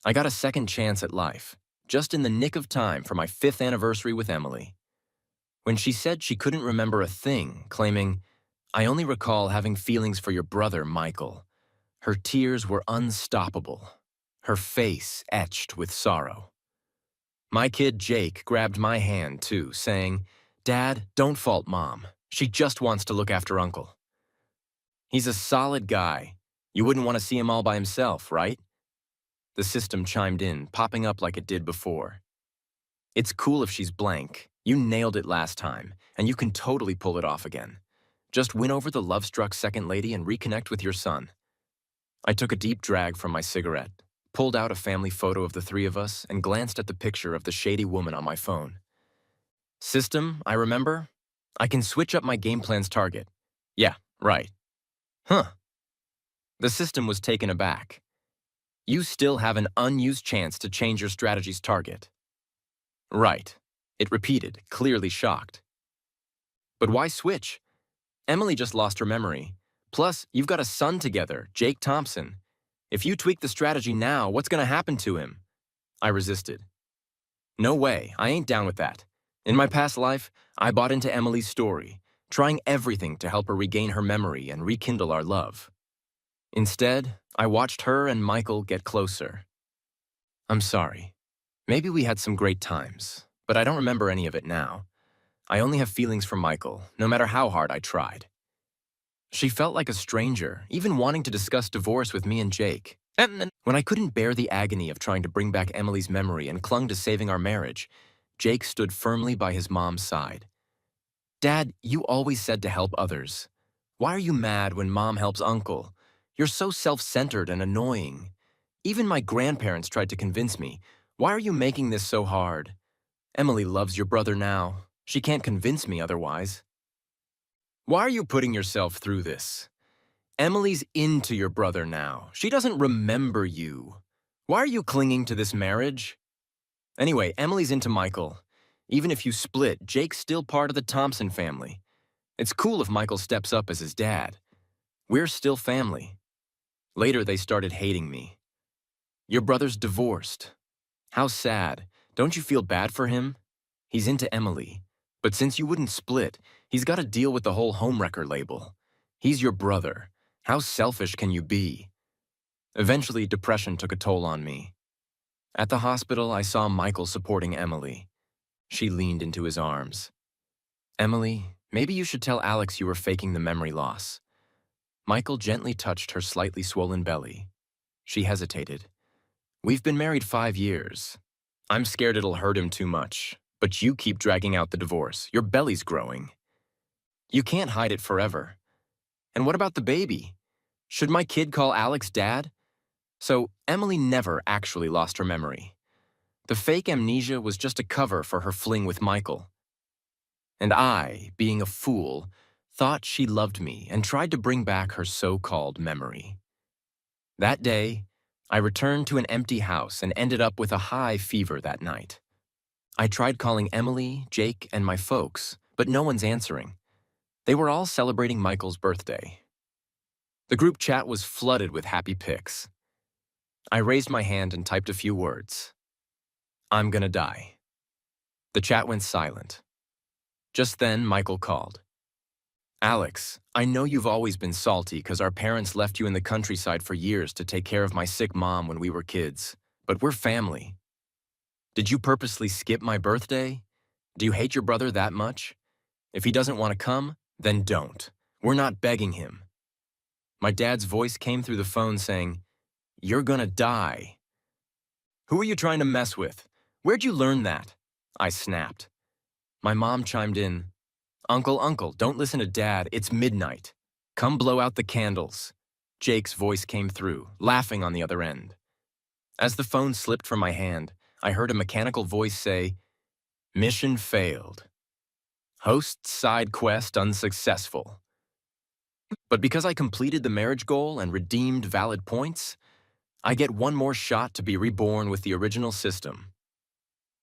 I got a second chance at life, just in the nick of time for my 5th anniversary with Emily. When she said she couldn't remember a thing, claiming, "I only recall having feelings for your brother, Michael," her tears were unstoppable, her face etched with sorrow. My kid Jake grabbed my hand too, saying, "Dad, don't fault Mom. She just wants to look after Uncle. He's a solid guy. You wouldn't want to see him all by himself, right?" The system chimed in, popping up like it did before. "It's cool if she's blank. You nailed it last time, and you can totally pull it off again. Just win over the love-struck second lady and reconnect with your son." I took a deep drag from my cigarette, pulled out a family photo of the three of us, and glanced at the picture of the shady woman on my phone. "System, I remember. I can switch up my game plan's target." "Yeah, right." "Huh." The system was taken aback. "You still have an unused chance to change your strategy's target." "Right," it repeated, clearly shocked. "But why switch? Emily just lost her memory. Plus, you've got a son together, Jake Thompson. If you tweak the strategy now, what's going to happen to him?" I resisted. "No way, I ain't down with that. In my past life, I bought into Emily's story, trying everything to help her regain her memory and rekindle our love. Instead, I watched her and Michael get closer. I'm sorry. Maybe we had some great times, but I don't remember any of it now. I only have feelings for Michael, no matter how hard I tried." She felt like a stranger, even wanting to discuss divorce with me and Jake. When I couldn't bear the agony of trying to bring back Emily's memory and clung to saving our marriage, Jake stood firmly by his mom's side. "Dad, you always said to help others. Why are you mad when Mom helps Uncle? You're so self-centered and annoying. Even my grandparents tried to convince me. Why are you making this so hard? Emily loves your brother now. She can't convince me otherwise. Why are you putting yourself through this? Emily's into your brother now. She doesn't remember you. Why are you clinging to this marriage? Anyway, Emily's into Michael. Even if you split, Jake's still part of the Thompson family. It's cool if Michael steps up as his dad. We're still family." Later, they started hating me. "Your brother's divorced. How sad. Don't you feel bad for him? He's into Emily. But since you wouldn't split, he's got to deal with the whole homewrecker label. He's your brother. How selfish can you be?" Eventually, depression took a toll on me. At the hospital, I saw Michael supporting Emily. She leaned into his arms. "Emily, maybe you should tell Alex you were faking the memory loss." Michael gently touched her slightly swollen belly. She hesitated. "We've been married 5 years. I'm scared it'll hurt him too much, but you keep dragging out the divorce. Your belly's growing. You can't hide it forever. And what about the baby? Should my kid call Alex Dad?" So Emily never actually lost her memory. The fake amnesia was just a cover for her fling with Michael. And I, being a fool, thought she loved me and tried to bring back her so-called memory. That day, I returned to an empty house and ended up with a high fever that night. I tried calling Emily, Jake, and my folks, but no one's answering. They were all celebrating Michael's birthday. The group chat was flooded with happy pics. I raised my hand and typed a few words. "I'm gonna die." The chat went silent. Just then, Michael called. "Alex, I know you've always been salty because our parents left you in the countryside for years to take care of my sick mom when we were kids, but we're family. Did you purposely skip my birthday? Do you hate your brother that much? If he doesn't want to come, then don't. We're not begging him." My dad's voice came through the phone saying, "You're gonna die." "Who are you trying to mess with? Where'd you learn that?" I snapped. My mom chimed in, Uncle, don't listen to Dad. It's midnight. Come blow out the candles." Jake's voice came through, laughing on the other end. As the phone slipped from my hand, I heard a mechanical voice say, "Mission failed. Host's side quest unsuccessful." But because I completed the marriage goal and redeemed valid points, I get one more shot to be reborn with the original system.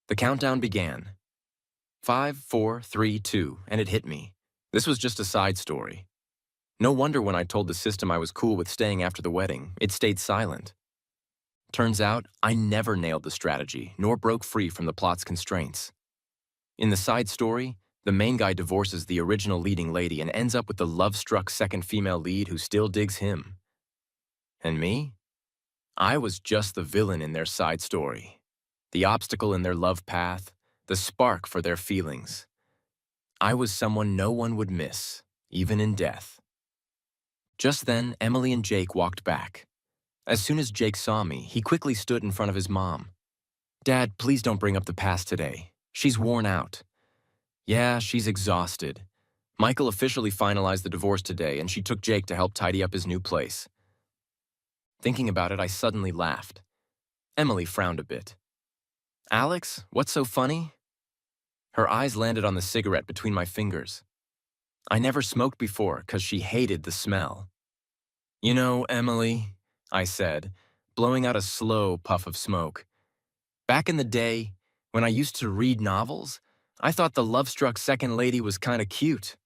The countdown began. 5, 4, 3, 2, and it hit me. This was just a side story. No wonder when I told the system I was cool with staying after the wedding, it stayed silent. Turns out, I never nailed the strategy, nor broke free from the plot's constraints. In the side story, the main guy divorces the original leading lady and ends up with the love-struck second female lead who still digs him. And me? I was just the villain in their side story. The obstacle in their love path, the spark for their feelings. I was someone no one would miss, even in death. Just then, Emily and Jake walked back. As soon as Jake saw me, he quickly stood in front of his mom. "Dad, please don't bring up the past today. She's worn out." "Yeah, she's exhausted. Michael officially finalized the divorce today, and she took Jake to help tidy up his new place." Thinking about it, I suddenly laughed. Emily frowned a bit. "Alex, what's so funny?" Her eyes landed on the cigarette between my fingers. I never smoked before because she hated the smell. "You know, Emily," I said, blowing out a slow puff of smoke. "Back in the day, when I used to read novels, I thought the love-struck second lady was kinda cute.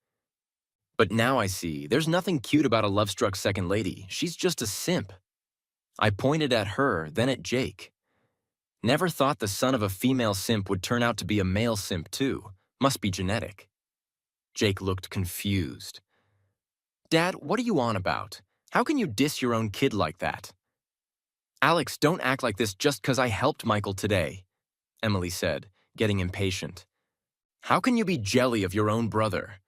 But now I see, there's nothing cute about a love-struck second lady. She's just a simp." I pointed at her, then at Jake. Never thought the son of a female simp would turn out to be a male simp too. Must be genetic. Jake looked confused. "Dad, what are you on about? How can you diss your own kid like that?" "Alex, don't act like this just 'cause I helped Michael today," Emily said, getting impatient. "How can you be jelly of your own brother?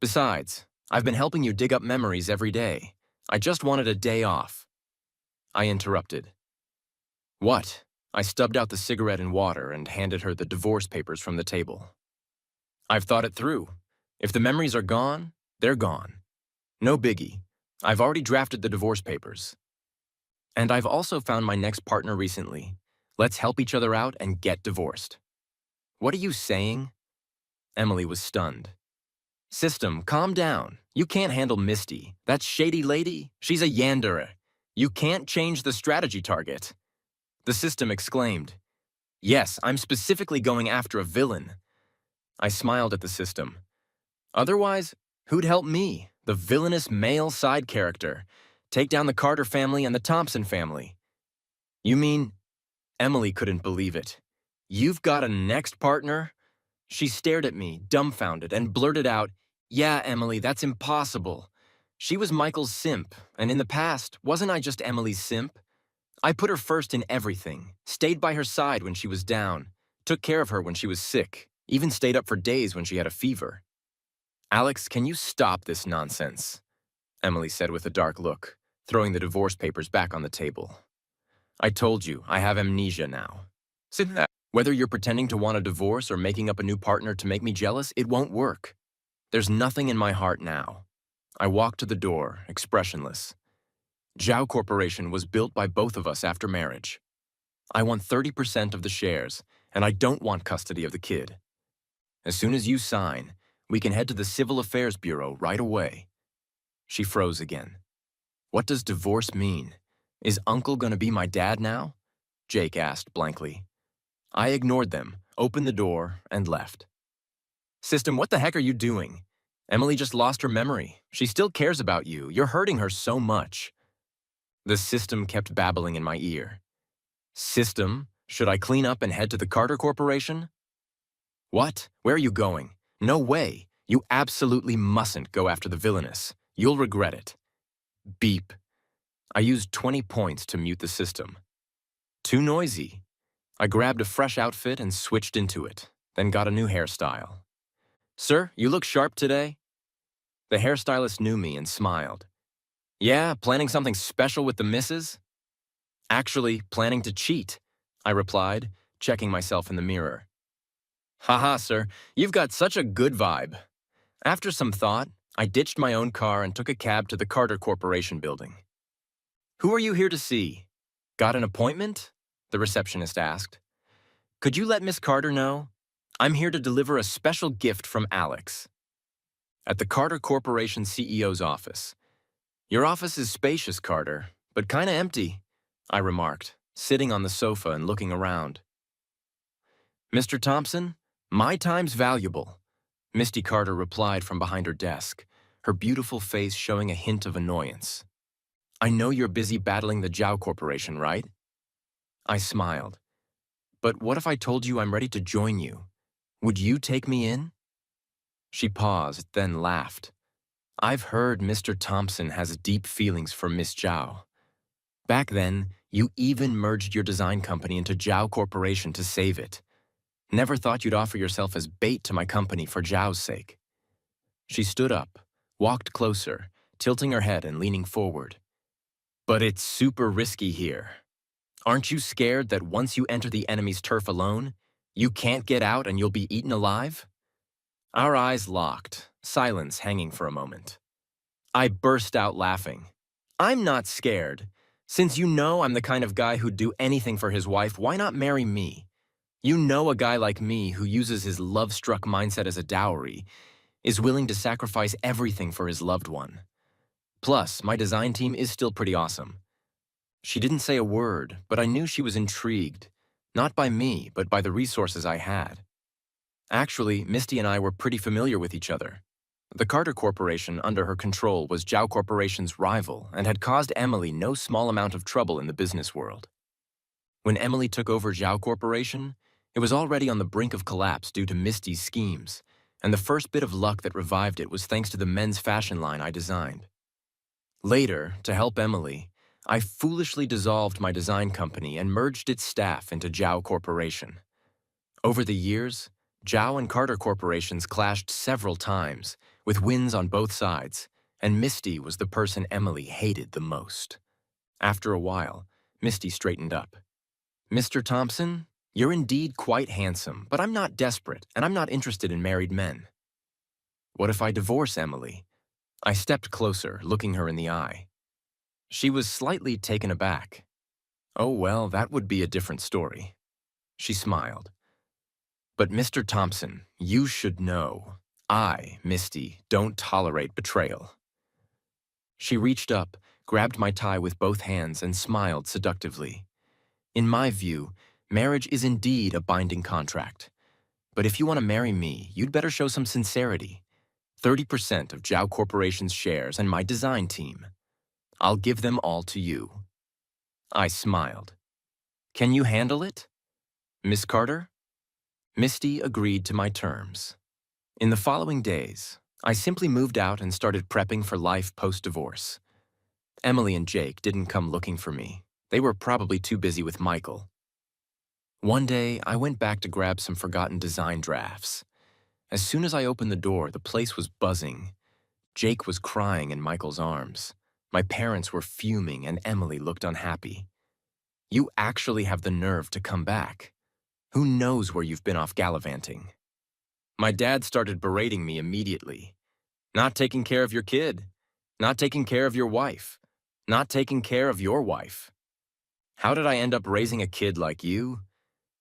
Besides, I've been helping you dig up memories every day. I just wanted a day off." I interrupted. "What?" I stubbed out the cigarette and water and handed her the divorce papers from the table. "I've thought it through. If the memories are gone, they're gone. No biggie. I've already drafted the divorce papers. And I've also found my next partner recently. Let's help each other out and get divorced." "What are you saying?" Emily was stunned. "System, calm down. You can't handle Misty. That shady lady, she's a Yandere. You can't change the strategy target." The system exclaimed. "Yes, I'm specifically going after a villain." I smiled at the system. "Otherwise, who'd help me, the villainous male side character, take down the Carter family and the Thompson family?" "You mean—" Emily couldn't believe it. "You've got a next partner?" She stared at me, dumbfounded, and blurted out, "Yeah, Emily, that's impossible. She was Michael's simp, and in the past, wasn't I just Emily's simp? I put her first in everything, stayed by her side when she was down, took care of her when she was sick, even stayed up for days when she had a fever." "Alex, can you stop this nonsense?" Emily said with a dark look, throwing the divorce papers back on the table. "I told you, I have amnesia now. Sit back. Whether you're pretending to want a divorce or making up a new partner to make me jealous, it won't work. There's nothing in my heart now." I walked to the door, expressionless. Zhao Corporation was built by both of us after marriage. I want 30% of the shares, and I don't want custody of the kid. As soon as you sign, we can head to the Civil Affairs Bureau right away. She froze again. What does divorce mean? Is Uncle gonna be my dad now? Jake asked blankly. I ignored them, opened the door, and left. System, what the heck are you doing? Emily just lost her memory. She still cares about you. You're hurting her so much. The system kept babbling in my ear. System, should I clean up and head to the Carter Corporation? What? Where are you going? No way. You absolutely mustn't go after the Villainess. You'll regret it. Beep. I used 20 points to mute the system. Too noisy. I grabbed a fresh outfit and switched into it, then got a new hairstyle. Sir, you look sharp today. The hairstylist knew me and smiled. Yeah, planning something special with the missus? Actually, planning to cheat, I replied, checking myself in the mirror. Haha, sir, you've got such a good vibe. After some thought, I ditched my own car and took a cab to the Carter Corporation building. Who are you here to see? Got an appointment? The receptionist asked. Could you let Miss Carter know? I'm here to deliver a special gift from Alex. At the Carter Corporation CEO's office. Your office is spacious, Carter, but kinda empty, I remarked, sitting on the sofa and looking around. Mr. Thompson, my time's valuable, Misty Carter replied from behind her desk, her beautiful face showing a hint of annoyance. I know you're busy battling the Zhao Corporation, right? I smiled. But what if I told you I'm ready to join you? Would you take me in? She paused, then laughed. I've heard Mr. Thompson has deep feelings for Miss Zhao. Back then, you even merged your design company into Zhao Corporation to save it. Never thought you'd offer yourself as bait to my company for Zhao's sake. She stood up, walked closer, tilting her head and leaning forward. But it's super risky here. Aren't you scared that once you enter the enemy's turf alone, you can't get out and you'll be eaten alive? Our eyes locked, silence hanging for a moment. I burst out laughing. I'm not scared. Since you know I'm the kind of guy who'd do anything for his wife, why not marry me? You know a guy like me who uses his love-struck mindset as a dowry, is willing to sacrifice everything for his loved one. Plus, my design team is still pretty awesome. She didn't say a word, but I knew she was intrigued, not by me, but by the resources I had. Actually, Misty and I were pretty familiar with each other. The Carter Corporation under her control was Zhao Corporation's rival and had caused Emily no small amount of trouble in the business world. When Emily took over Zhao Corporation, it was already on the brink of collapse due to Misty's schemes, and the first bit of luck that revived it was thanks to the men's fashion line I designed. Later, to help Emily, I foolishly dissolved my design company and merged its staff into Zhao Corporation. Over the years, Zhao and Carter corporations clashed several times, with wins on both sides, and Misty was the person Emily hated the most. After a while, Misty straightened up. Mr. Thompson, you're indeed quite handsome, but I'm not desperate, and I'm not interested in married men. What if I divorce Emily? I stepped closer, looking her in the eye. She was slightly taken aback. Oh well, that would be a different story. She smiled. But Mr. Thompson, you should know, I, Misty, don't tolerate betrayal. She reached up, grabbed my tie with both hands, and smiled seductively. In my view, marriage is indeed a binding contract. But if you want to marry me, you'd better show some sincerity. 30% of Zhao Corporation's shares and my design team. I'll give them all to you. I smiled. Can you handle it, Miss Carter? Misty agreed to my terms. In the following days, I simply moved out and started prepping for life post-divorce. Emily and Jake didn't come looking for me. They were probably too busy with Michael. One day, I went back to grab some forgotten design drafts. As soon as I opened the door, the place was buzzing. Jake was crying in Michael's arms. My parents were fuming and Emily looked unhappy. You actually have the nerve to come back. Who knows where you've been off gallivanting? My dad started berating me immediately. Not taking care of your kid. Not taking care of your wife. Not taking care of your wife. How did I end up raising a kid like you?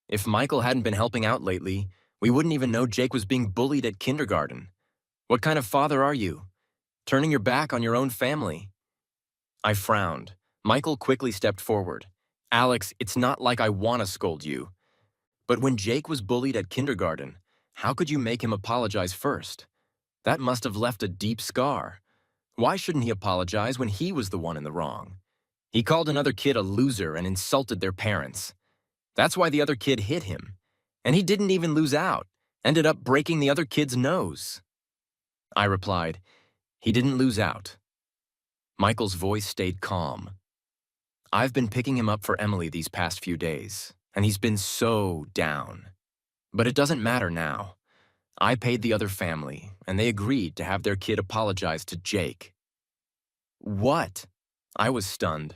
If Michael hadn't been helping out lately, we wouldn't even know Jake was being bullied at kindergarten. What kind of father are you? Turning your back on your own family. I frowned. Michael quickly stepped forward. Alex, it's not like I want to scold you. But when Jake was bullied at kindergarten, how could you make him apologize first? That must have left a deep scar. Why shouldn't he apologize when he was the one in the wrong? He called another kid a loser and insulted their parents. That's why the other kid hit him. And he didn't even lose out, ended up breaking the other kid's nose. I replied, he didn't lose out. Michael's voice stayed calm. I've been picking him up for Emily these past few days, and he's been so down. But it doesn't matter now. I paid the other family, and they agreed to have their kid apologize to Jake. What? I was stunned.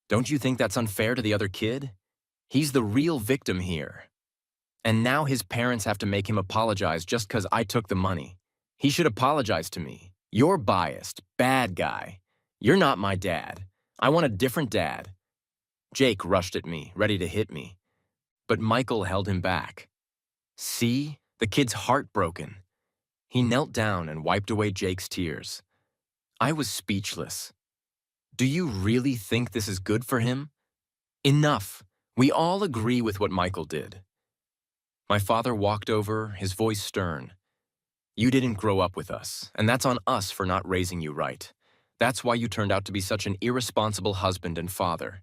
Don't you think that's unfair to the other kid? He's the real victim here. And now his parents have to make him apologize just because I took the money. He should apologize to me. You're biased, bad guy. You're not my dad. I want a different dad. Jake rushed at me, ready to hit me. But Michael held him back. See? The kid's heartbroken. He knelt down and wiped away Jake's tears. I was speechless. Do you really think this is good for him? Enough. We all agree with what Michael did. My father walked over, his voice stern. You didn't grow up with us, and that's on us for not raising you right. That's why you turned out to be such an irresponsible husband and father.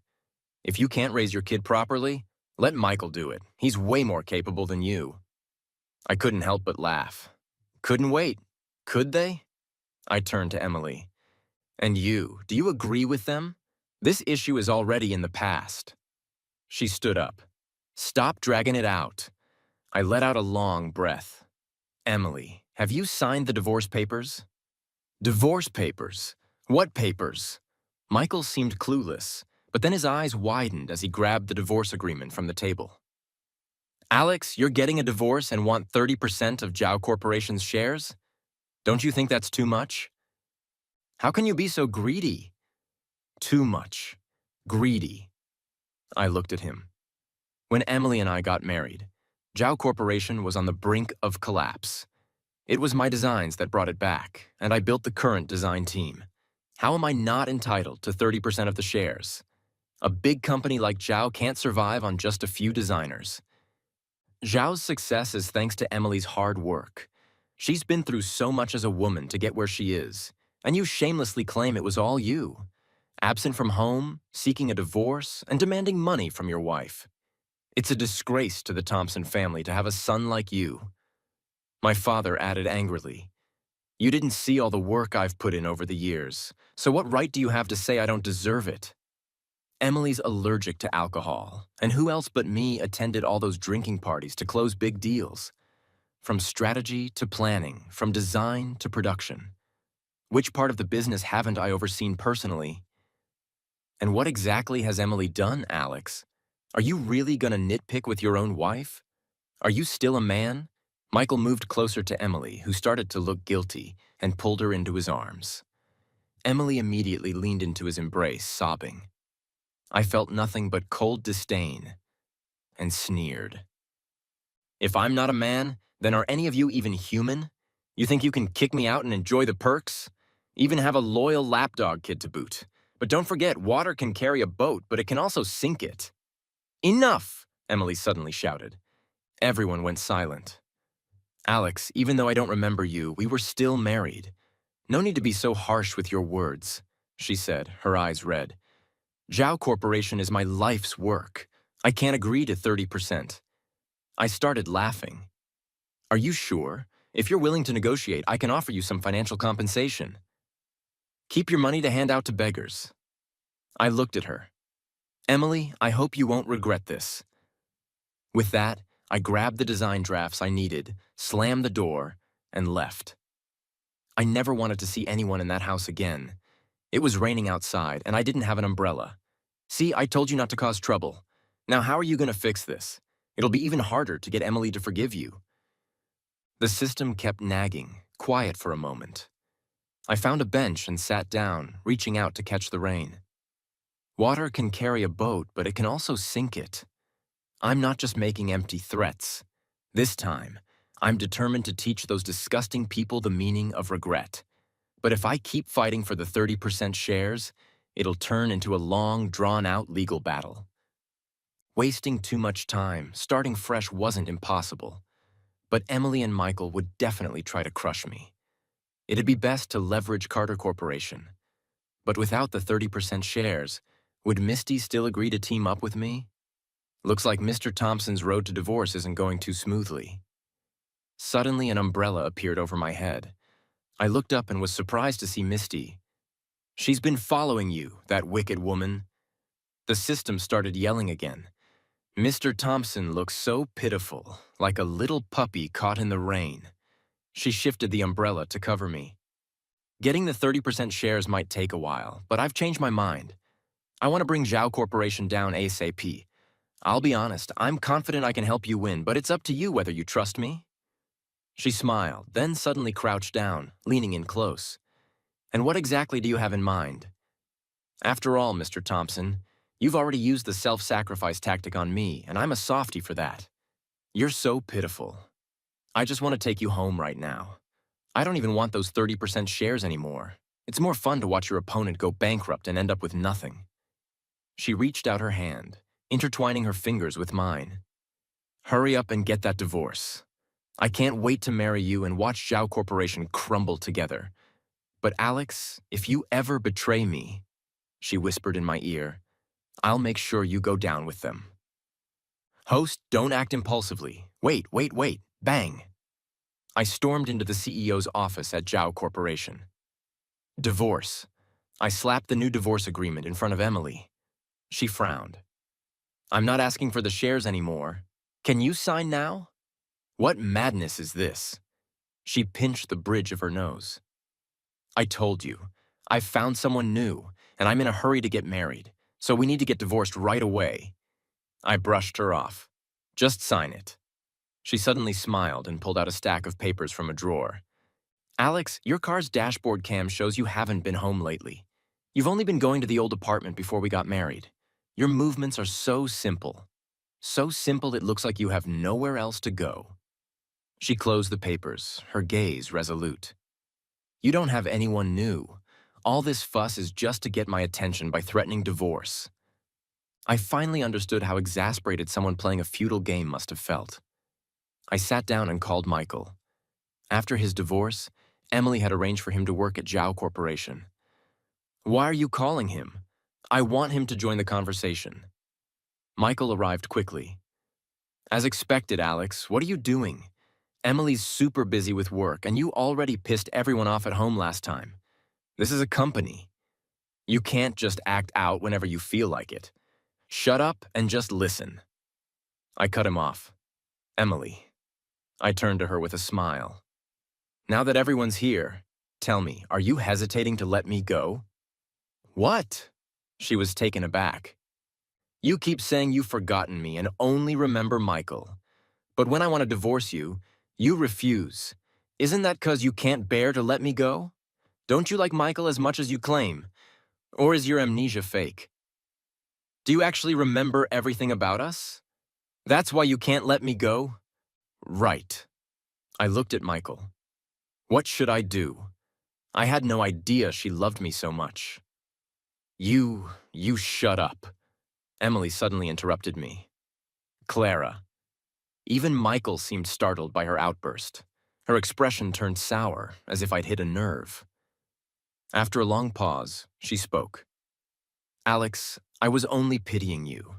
If you can't raise your kid properly, let Michael do it. He's way more capable than you. I couldn't help but laugh. Couldn't wait. Could they? I turned to Emily. And you, do you agree with them? This issue is already in the past. She stood up. Stop dragging it out. I let out a long breath. Emily, have you signed the divorce papers? Divorce papers? What papers? Michael seemed clueless, but then his eyes widened as he grabbed the divorce agreement from the table. Alex, you're getting a divorce and want 30% of Zhao Corporation's shares? Don't you think that's too much? How can you be so greedy? Too much. Greedy. I looked at him. When Emily and I got married, Zhao Corporation was on the brink of collapse. It was my designs that brought it back, and I built the current design team. How am I not entitled to 30% of the shares? A big company like Zhao can't survive on just a few designers. Zhao's success is thanks to Emily's hard work. She's been through so much as a woman to get where she is, and you shamelessly claim it was all you. Absent from home, seeking a divorce, and demanding money from your wife. It's a disgrace to the Thompson family to have a son like you. My father added angrily, You didn't see all the work I've put in over the years, so what right do you have to say I don't deserve it? Emily's allergic to alcohol, and who else but me attended all those drinking parties to close big deals? From strategy to planning, from design to production. Which part of the business haven't I overseen personally? And what exactly has Emily done, Alex? Are you really gonna nitpick with your own wife? Are you still a man? Michael moved closer to Emily, who started to look guilty, and pulled her into his arms. Emily immediately leaned into his embrace, sobbing. I felt nothing but cold disdain, and sneered. If I'm not a man, then are any of you even human? You think you can kick me out and enjoy the perks? Even have a loyal lapdog kid to boot. But don't forget, water can carry a boat, but it can also sink it. Enough! Emily suddenly shouted. Everyone went silent. Alex, even though I don't remember you, we were still married. No need to be so harsh with your words, she said, her eyes red. Zhao Corporation is my life's work. I can't agree to 30%. I started laughing. Are you sure? If you're willing to negotiate, I can offer you some financial compensation. Keep your money to hand out to beggars. I looked at her. Emily, I hope you won't regret this. With that, I grabbed the design drafts I needed, slammed the door, and left. I never wanted to see anyone in that house again. It was raining outside, and I didn't have an umbrella. See, I told you not to cause trouble. Now how are you going to fix this? It'll be even harder to get Emily to forgive you. The system kept nagging, quiet for a moment. I found a bench and sat down, reaching out to catch the rain. Water can carry a boat, but it can also sink it. I'm not just making empty threats. This time, I'm determined to teach those disgusting people the meaning of regret. But if I keep fighting for the 30% shares, it'll turn into a long, drawn-out legal battle. Wasting too much time, starting fresh wasn't impossible. But Emily and Michael would definitely try to crush me. It'd be best to leverage Carter Corporation. But without the 30% shares, would Misty still agree to team up with me? Looks like Mr. Thompson's road to divorce isn't going too smoothly. Suddenly, an umbrella appeared over my head. I looked up and was surprised to see Misty. She's been following you, that wicked woman. The system started yelling again. Mr. Thompson looks so pitiful, like a little puppy caught in the rain. She shifted the umbrella to cover me. Getting the 30% shares might take a while, but I've changed my mind. I want to bring Zhao Corporation down ASAP. I'll be honest, I'm confident I can help you win, but it's up to you whether you trust me. She smiled, then suddenly crouched down, leaning in close. And what exactly do you have in mind? After all, Mr. Thompson, you've already used the self-sacrifice tactic on me, and I'm a softie for that. You're so pitiful. I just want to take you home right now. I don't even want those 30% shares anymore. It's more fun to watch your opponent go bankrupt and end up with nothing. She reached out her hand, intertwining her fingers with mine. Hurry up and get that divorce. I can't wait to marry you and watch Zhao Corporation crumble together. But Alex, if you ever betray me, she whispered in my ear, I'll make sure you go down with them. Host, don't act impulsively. Wait, wait, wait. Bang. I stormed into the CEO's office at Zhao Corporation. Divorce. I slapped the new divorce agreement in front of Emily. She frowned. I'm not asking for the shares anymore. Can you sign now? What madness is this? She pinched the bridge of her nose. I told you. I've found someone new, and I'm in a hurry to get married, so we need to get divorced right away. I brushed her off. Just sign it. She suddenly smiled and pulled out a stack of papers from a drawer. Alex, your car's dashboard cam shows you haven't been home lately. You've only been going to the old apartment before we got married. Your movements are so simple. So simple it looks like you have nowhere else to go. She closed the papers, her gaze resolute. You don't have anyone new. All this fuss is just to get my attention by threatening divorce. I finally understood how exasperated someone playing a futile game must have felt. I sat down and called Michael. After his divorce, Emily had arranged for him to work at Zhao Corporation. Why are you calling him? I want him to join the conversation. Michael arrived quickly. As expected, Alex, what are you doing? Emily's super busy with work, and you already pissed everyone off at home last time. This is a company. You can't just act out whenever you feel like it. Shut up and just listen. I cut him off. Emily. I turned to her with a smile. Now that everyone's here, tell me, are you hesitating to let me go? What? She was taken aback. You keep saying you've forgotten me and only remember Michael. But when I want to divorce you, you refuse. Isn't that 'cause you can't bear to let me go? Don't you like Michael as much as you claim? Or is your amnesia fake? Do you actually remember everything about us? That's why you can't let me go? Right. I looked at Michael. What should I do? I had no idea she loved me so much. You shut up. Emily suddenly interrupted me. Clara. Even Michael seemed startled by her outburst. Her expression turned sour, as if I'd hit a nerve. After a long pause, she spoke. Alex, I was only pitying you.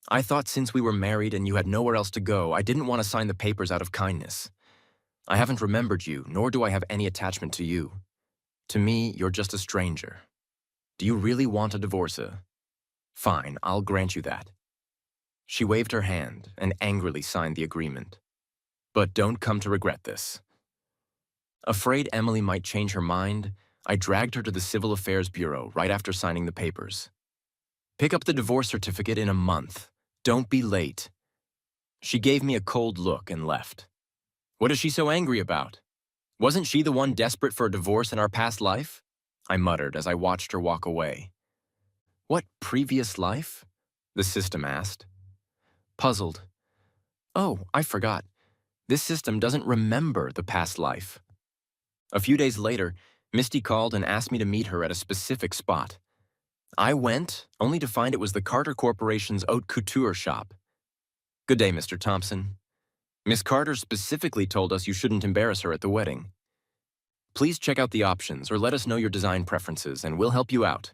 I thought since we were married and you had nowhere else to go, I didn't want to sign the papers out of kindness. I haven't remembered you, nor do I have any attachment to you. To me, you're just a stranger. Do you really want a divorce? Fine, I'll grant you that. She waved her hand and angrily signed the agreement. But don't come to regret this. Afraid Emily might change her mind, I dragged her to the Civil Affairs Bureau right after signing the papers. Pick up the divorce certificate in a month. Don't be late. She gave me a cold look and left. What is she so angry about? Wasn't she the one desperate for a divorce in our past life? I muttered as I watched her walk away. What previous life? The system asked. Puzzled. Oh, I forgot. This system doesn't remember the past life. A few days later, Misty called and asked me to meet her at a specific spot. I went, only to find it was the Carter Corporation's haute couture shop. Good day, Mr. Thompson. Miss Carter specifically told us you shouldn't embarrass her at the wedding. Please check out the options or let us know your design preferences and we'll help you out.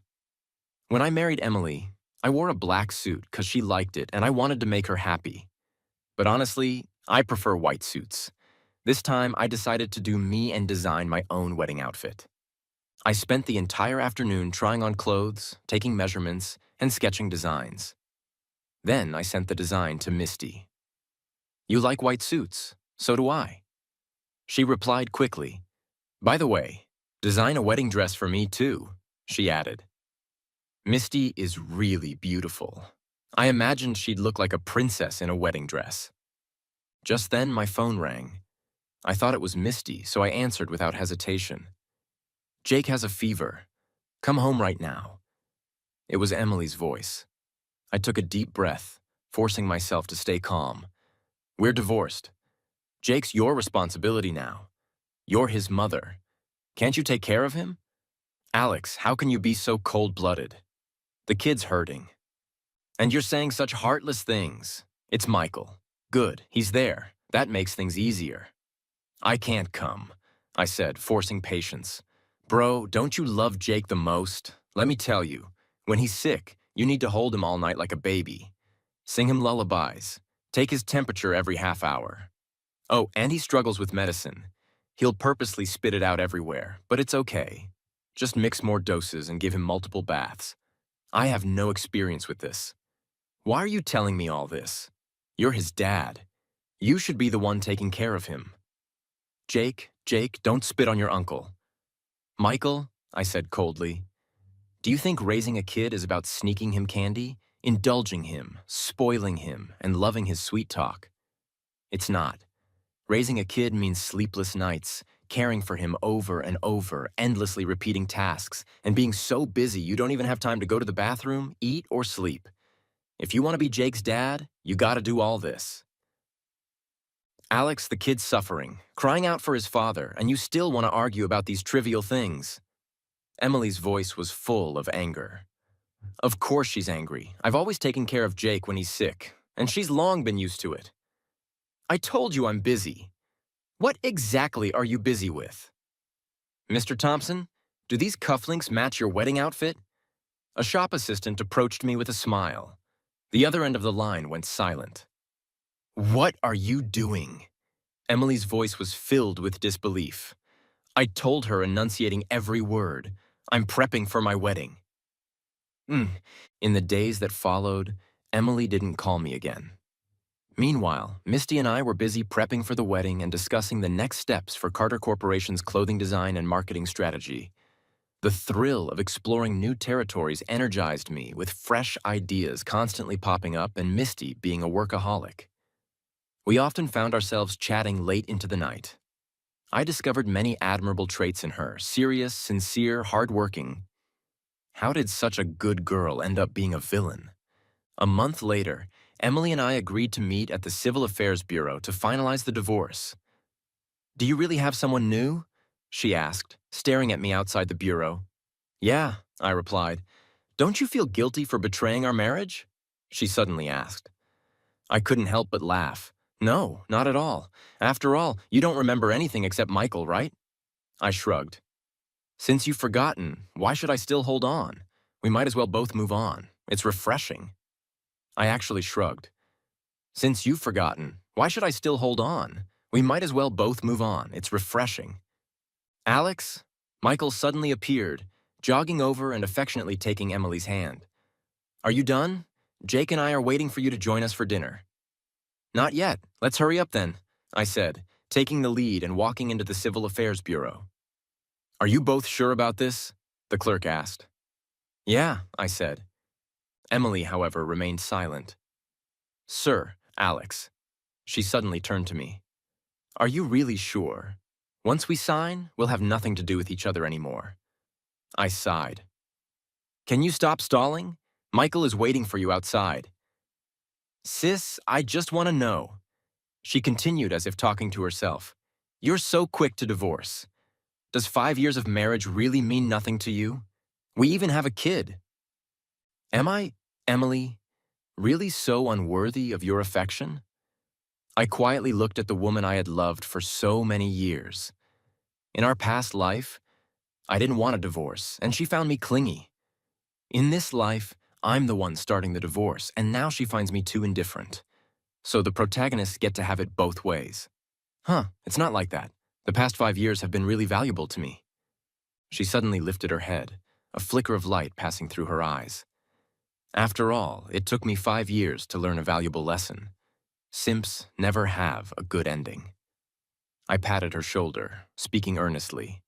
When I married Emily, I wore a black suit because she liked it and I wanted to make her happy. But honestly, I prefer white suits. This time, I decided to do me and design my own wedding outfit. I spent the entire afternoon trying on clothes, taking measurements, and sketching designs. Then I sent the design to Misty. You like white suits? So do I. She replied quickly. By the way, design a wedding dress for me too, she added. Misty is really beautiful. I imagined she'd look like a princess in a wedding dress. Just then, my phone rang. I thought it was Misty, so I answered without hesitation. Jake has a fever. Come home right now. It was Emily's voice. I took a deep breath, forcing myself to stay calm. We're divorced. Jake's your responsibility now. You're his mother. Can't you take care of him? Alex, how can you be so cold-blooded? The kid's hurting. And you're saying such heartless things. It's Michael. Good, he's there. That makes things easier. I can't come, I said, forcing patience. Bro, don't you love Jake the most? Let me tell you, when he's sick, You need to hold him all night like a baby. Sing him lullabies. Take his temperature every half hour. Oh, and he struggles with medicine. He'll purposely spit it out everywhere, but it's okay. Just mix more doses and give him multiple baths. I have no experience with this. Why are you telling me all this? You're his dad. You should be the one taking care of him. Jake, don't spit on your uncle. Michael, I said coldly, do you think raising a kid is about sneaking him candy, indulging him, spoiling him, and loving his sweet talk? It's not. Raising a kid means sleepless nights, caring for him over and over, endlessly repeating tasks, and being so busy you don't even have time to go to the bathroom, eat, or sleep. If you want to be Jake's dad, you gotta do all this. Alex, the kid's suffering, crying out for his father, and you still want to argue about these trivial things. Emily's voice was full of anger. Of course she's angry. I've always taken care of Jake when he's sick, and she's long been used to it. I told you I'm busy. What exactly are you busy with? Mr. Thompson, do these cufflinks match your wedding outfit? A shop assistant approached me with a smile. The other end of the line went silent. What are you doing? Emily's voice was filled with disbelief. I told her, enunciating every word, I'm prepping for my wedding. In the days that followed, Emily didn't call me again. Meanwhile, Misty and I were busy prepping for the wedding and discussing the next steps for Carter Corporation's clothing design and marketing strategy. The thrill of exploring new territories energized me, with fresh ideas constantly popping up and Misty being a workaholic. We often found ourselves chatting late into the night. I discovered many admirable traits in her: serious, sincere, hardworking. How did such a good girl end up being a villain? A month later, Emily and I agreed to meet at the Civil Affairs Bureau to finalize the divorce. Do you really have someone new? She asked, staring at me outside the bureau. Yeah, I replied. Don't you feel guilty for betraying our marriage? She suddenly asked. I couldn't help but laugh. No, not at all. After all, you don't remember anything except Michael, right? I shrugged. Since you've forgotten, why should I still hold on? We might as well both move on. It's refreshing. I actually shrugged. Since you've forgotten, why should I still hold on? We might as well both move on. It's refreshing. Alex? Michael suddenly appeared, jogging over and affectionately taking Emily's hand. Are you done? Jake and I are waiting for you to join us for dinner. Not yet. Let's hurry up then, I said, taking the lead and walking into the Civil Affairs Bureau. Are you both sure about this? The clerk asked. Yeah, I said. Emily, however, remained silent. Sir, Alex. She suddenly turned to me. Are you really sure? Once we sign, we'll have nothing to do with each other anymore. I sighed. Can you stop stalling? Michael is waiting for you outside. Sis, I just want to know. She continued as if talking to herself. You're so quick to divorce. Does 5 years of marriage really mean nothing to you? We even have a kid. Am I, Emily, really so unworthy of your affection? I quietly looked at the woman I had loved for so many years. In our past life, I didn't want a divorce, and she found me clingy. In this life, I'm the one starting the divorce, and now she finds me too indifferent. So the protagonists get to have it both ways. It's not like that. The past 5 years have been really valuable to me. She suddenly lifted her head, a flicker of light passing through her eyes. After all, it took me 5 years to learn a valuable lesson. Simps never have a good ending. I patted her shoulder, speaking earnestly.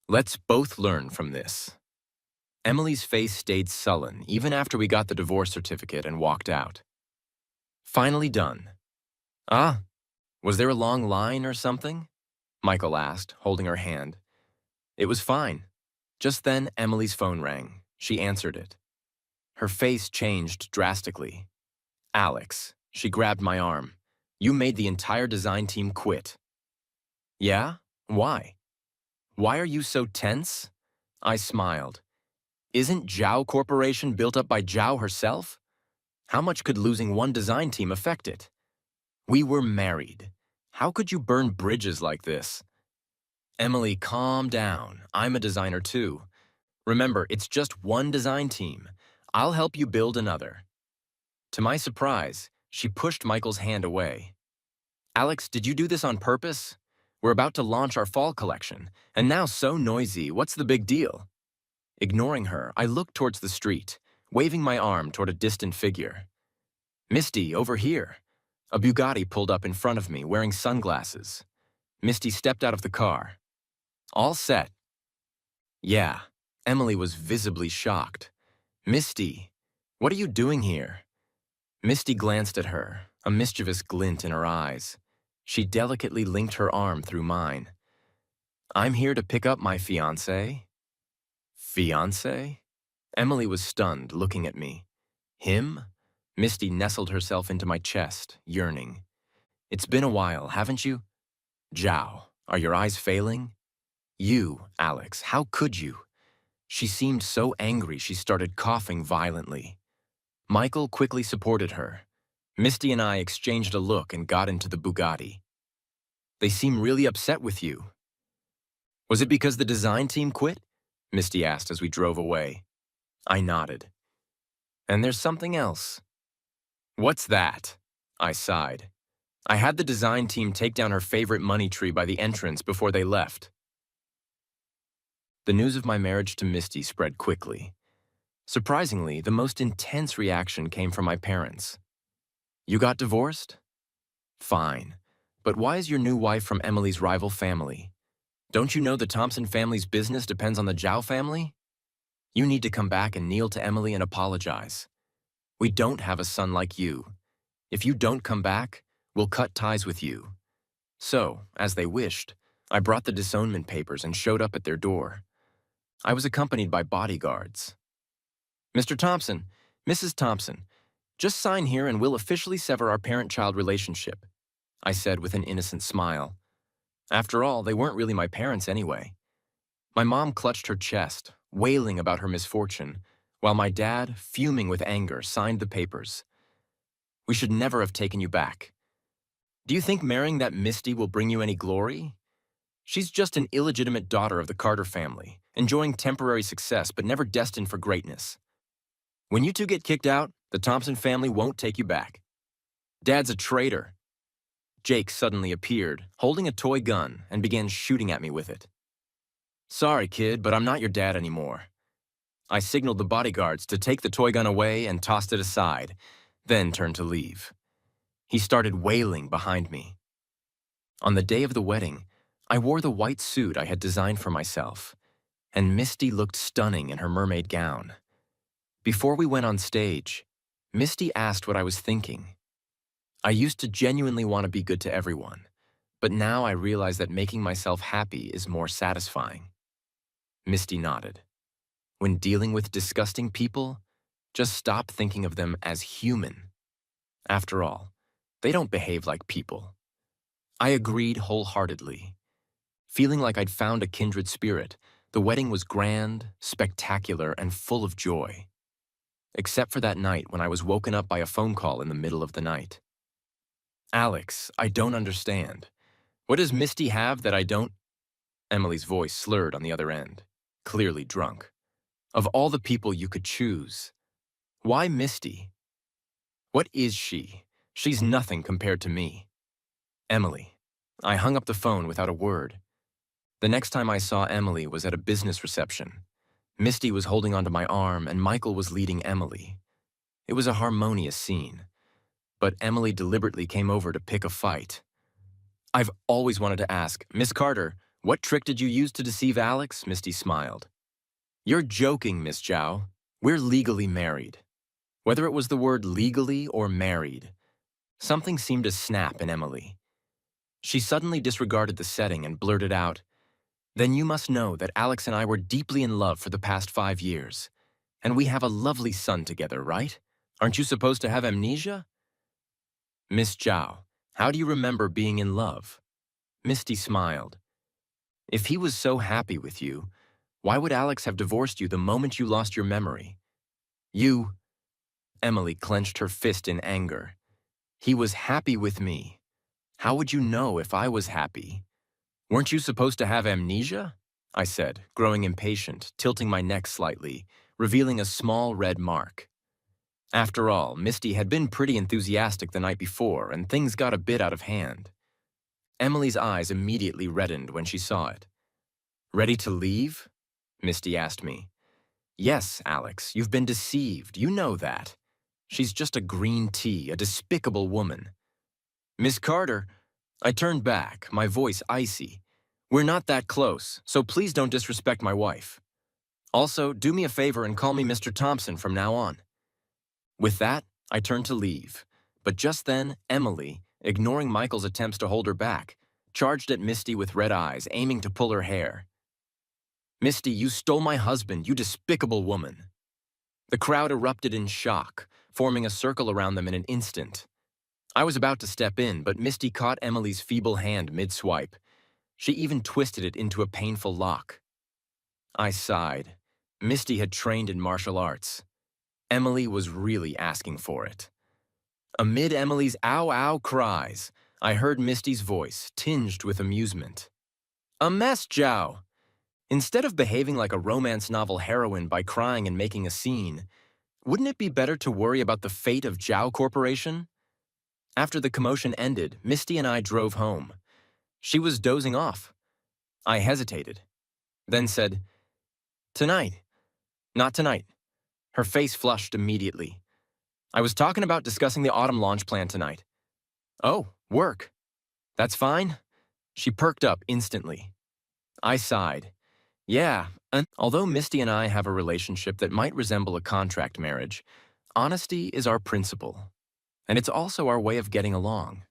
Let's both learn from this. Emily's face stayed sullen even after we got the divorce certificate and walked out. Finally done. Ah, was there a long line or something? Michael asked, holding her hand. It was fine. Just then, Emily's phone rang. She answered it. Her face changed drastically. Alex, she grabbed my arm. You made the entire design team quit. Yeah? Why? Why are you so tense? I smiled. Isn't Zhao Corporation built up by Zhao herself? How much could losing one design team affect it? We were married. How could you burn bridges like this? Emily, calm down. I'm a designer too. Remember, it's just one design team. I'll help you build another. To my surprise, she pushed Michael's hand away. Alex, did you do this on purpose? We're about to launch our fall collection, and now so noisy, what's the big deal? Ignoring her, I looked towards the street, waving my arm toward a distant figure. Misty, over here. A Bugatti pulled up in front of me, wearing sunglasses. Misty stepped out of the car. All set. Yeah, Emily was visibly shocked. Misty, what are you doing here? Misty glanced at her, a mischievous glint in her eyes. She delicately linked her arm through mine. I'm here to pick up my fiancé. Fiancé? Emily was stunned, looking at me. Him? Misty nestled herself into my chest, yearning. It's been a while, haven't you? Zhao, are your eyes failing? You, Alex, how could you? She seemed so angry she started coughing violently. Michael quickly supported her. Misty and I exchanged a look and got into the Bugatti. They seem really upset with you. Was it because the design team quit? Misty asked as we drove away. I nodded. And there's something else. What's that? I sighed. I had the design team take down her favorite money tree by the entrance before they left. The news of my marriage to Misty spread quickly. Surprisingly, the most intense reaction came from my parents. You got divorced? Fine. But why is your new wife from Emily's rival family? Don't you know the Thompson family's business depends on the Zhao family? You need to come back and kneel to Emily and apologize. We don't have a son like you. If you don't come back, we'll cut ties with you. So, as they wished, I brought the disownment papers and showed up at their door. I was accompanied by bodyguards. Mr. Thompson, Mrs. Thompson, just sign here and we'll officially sever our parent-child relationship, I said with an innocent smile. After all, they weren't really my parents anyway. My mom clutched her chest, wailing about her misfortune, while my dad, fuming with anger, signed the papers. We should never have taken you back. Do you think marrying that Misty will bring you any glory? She's just an illegitimate daughter of the Carter family, enjoying temporary success but never destined for greatness. When you two get kicked out, the Thompson family won't take you back. Dad's a traitor. Jake suddenly appeared, holding a toy gun, and began shooting at me with it. Sorry, kid, but I'm not your dad anymore. I signaled the bodyguards to take the toy gun away and tossed it aside, then turned to leave. He started wailing behind me. On the day of the wedding, I wore the white suit I had designed for myself, and Misty looked stunning in her mermaid gown. Before we went on stage, Misty asked what I was thinking. I used to genuinely want to be good to everyone, but now I realize that making myself happy is more satisfying. Misty nodded. When dealing with disgusting people, just stop thinking of them as human. After all, they don't behave like people. I agreed wholeheartedly. Feeling like I'd found a kindred spirit, the wedding was grand, spectacular, and full of joy. Except for that night when I was woken up by a phone call in the middle of the night. Alex, I don't understand. What does Misty have that I don't? Emily's voice slurred on the other end, clearly drunk. Of all the people you could choose, why Misty? What is she? She's nothing compared to me. Emily. I hung up the phone without a word. The next time I saw Emily was at a business reception. Misty was holding onto my arm and Michael was leading Emily. It was a harmonious scene. But Emily deliberately came over to pick a fight. I've always wanted to ask, Miss Carter, what trick did you use to deceive Alex? Misty smiled. You're joking, Miss Zhao. We're legally married. Whether it was the word legally or married, something seemed to snap in Emily. She suddenly disregarded the setting and blurted out, Then you must know that Alex and I were deeply in love for the past 5 years. And we have a lovely son together, right? Aren't you supposed to have amnesia? Miss Zhao, how do you remember being in love? Misty smiled. If he was so happy with you, why would Alex have divorced you the moment you lost your memory? You... Emily clenched her fist in anger. He was happy with me. How would you know if I was happy? Weren't you supposed to have amnesia? I said, growing impatient, tilting my neck slightly, revealing a small red mark. After all, Misty had been pretty enthusiastic the night before, and things got a bit out of hand. Emily's eyes immediately reddened when she saw it. "Ready to leave?" Misty asked me. "Yes, Alex, you've been deceived. You know that. She's just a green tea, a despicable woman." "Miss Carter," I turned back, my voice icy. "We're not that close, so please don't disrespect my wife. Also, do me a favor and call me Mr. Thompson from now on." With that, I turned to leave, but just then, Emily, ignoring Michael's attempts to hold her back, charged at Misty with red eyes, aiming to pull her hair. "Misty, you stole my husband, you despicable woman." The crowd erupted in shock, forming a circle around them in an instant. I was about to step in, but Misty caught Emily's feeble hand mid-swipe. She even twisted it into a painful lock. I sighed. Misty had trained in martial arts. Emily was really asking for it. Amid Emily's ow-ow cries, I heard Misty's voice, tinged with amusement. "A mess, Zhao. Instead of behaving like a romance novel heroine by crying and making a scene, wouldn't it be better to worry about the fate of Zhao Corporation?" After the commotion ended, Misty and I drove home. She was dozing off. I hesitated, then said, "Tonight. Not tonight." Her face flushed immediately. "I was talking about discussing the autumn launch plan tonight." "Oh, work. That's fine." She perked up instantly. I sighed. "Yeah, and although Misty and I have a relationship that might resemble a contract marriage, honesty is our principle, and it's also our way of getting along."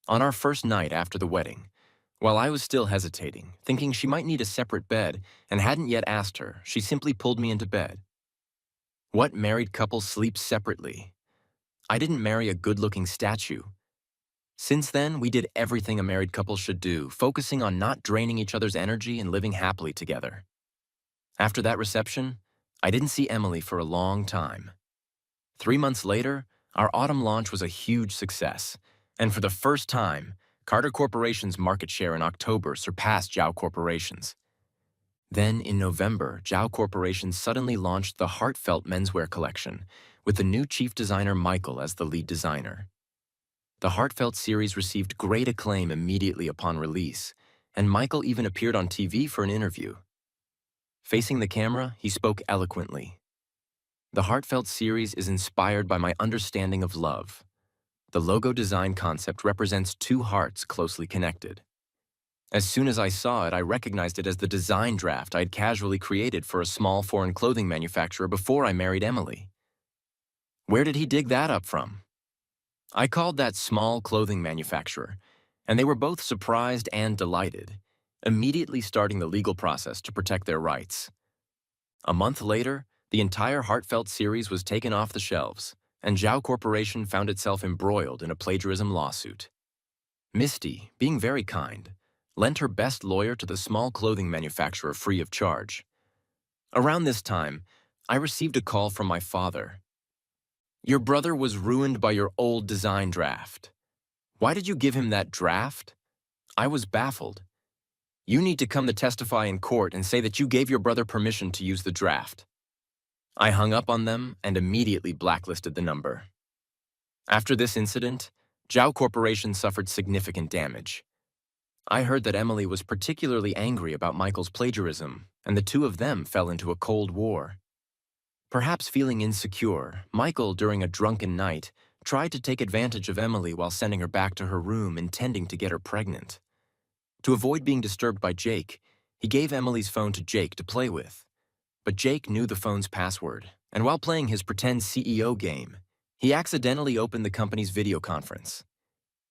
On our first night after the wedding, while I was still hesitating, thinking she might need a separate bed and hadn't yet asked her, she simply pulled me into bed. What married couple sleeps separately? I didn't marry a good-looking statue. Since then, we did everything a married couple should do, focusing on not draining each other's energy and living happily together. After that reception, I didn't see Emily for a long time. 3 months later, our autumn launch was a huge success, and for the first time, Carter Corporation's market share in October surpassed Zhao Corporation's. Then, in November, Zhao Corporation suddenly launched the heartfelt menswear collection, with the new chief designer Michael as the lead designer. The heartfelt series received great acclaim immediately upon release, and Michael even appeared on TV for an interview. Facing the camera, he spoke eloquently. "The heartfelt series is inspired by my understanding of love. The logo design concept represents two hearts closely connected. As soon as I saw it, I recognized it as the design draft I had casually created for a small foreign clothing manufacturer before I married Emily." "Where did he dig that up from?" I called that small clothing manufacturer, and they were both surprised and delighted, immediately starting the legal process to protect their rights. A month later, the entire heartfelt series was taken off the shelves, and Zhao Corporation found itself embroiled in a plagiarism lawsuit. Misty, being very kind, lent her best lawyer to the small clothing manufacturer free of charge. Around this time, I received a call from my father. "Your brother was ruined by your old design draft. Why did you give him that draft?" I was baffled. "You need to come to testify in court and say that you gave your brother permission to use the draft." I hung up on them and immediately blacklisted the number. After this incident, Zhao Corporation suffered significant damage. I heard that Emily was particularly angry about Michael's plagiarism, and the two of them fell into a cold war. Perhaps feeling insecure, Michael, during a drunken night, tried to take advantage of Emily while sending her back to her room, intending to get her pregnant. To avoid being disturbed by Jake, he gave Emily's phone to Jake to play with. But Jake knew the phone's password, and while playing his pretend CEO game, he accidentally opened the company's video conference.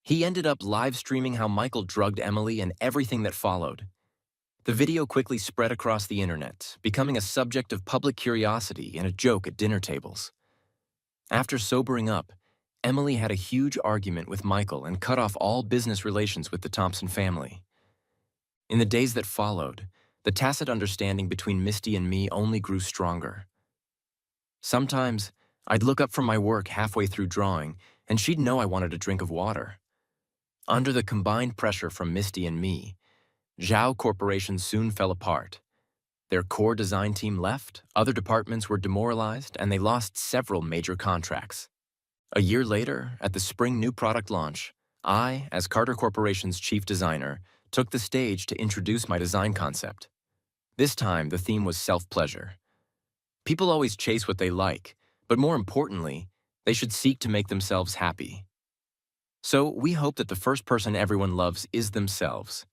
He ended up live streaming how Michael drugged Emily and everything that followed. The video quickly spread across the internet, becoming a subject of public curiosity and a joke at dinner tables. After sobering up, Emily had a huge argument with Michael and cut off all business relations with the Thompson family. In the days that followed, the tacit understanding between Misty and me only grew stronger. Sometimes, I'd look up from my work halfway through drawing, and she'd know I wanted a drink of water. Under the combined pressure from Misty and me, Zhao Corporation soon fell apart. Their core design team left, other departments were demoralized, and they lost several major contracts. A year later, at the spring new product launch, I, as Carter Corporation's chief designer, took the stage to introduce my design concept. This time, the theme was self-pleasure. People always chase what they like, but more importantly, they should seek to make themselves happy. So we hope that the first person everyone loves is themselves.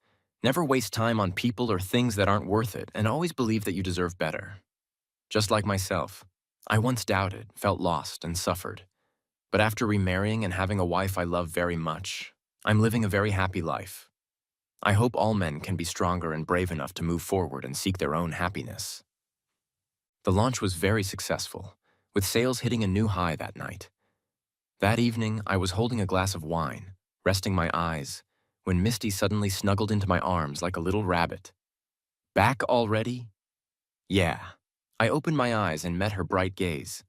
Never waste time on people or things that aren't worth it, and always believe that you deserve better. Just like myself, I once doubted, felt lost, and suffered. But after remarrying and having a wife I love very much, I'm living a very happy life. I hope all men can be stronger and brave enough to move forward and seek their own happiness. The launch was very successful, with sales hitting a new high that night. That evening, I was holding a glass of wine, resting my eyes, when Misty suddenly snuggled into my arms like a little rabbit. Back already? Yeah. I opened my eyes and met her bright gaze.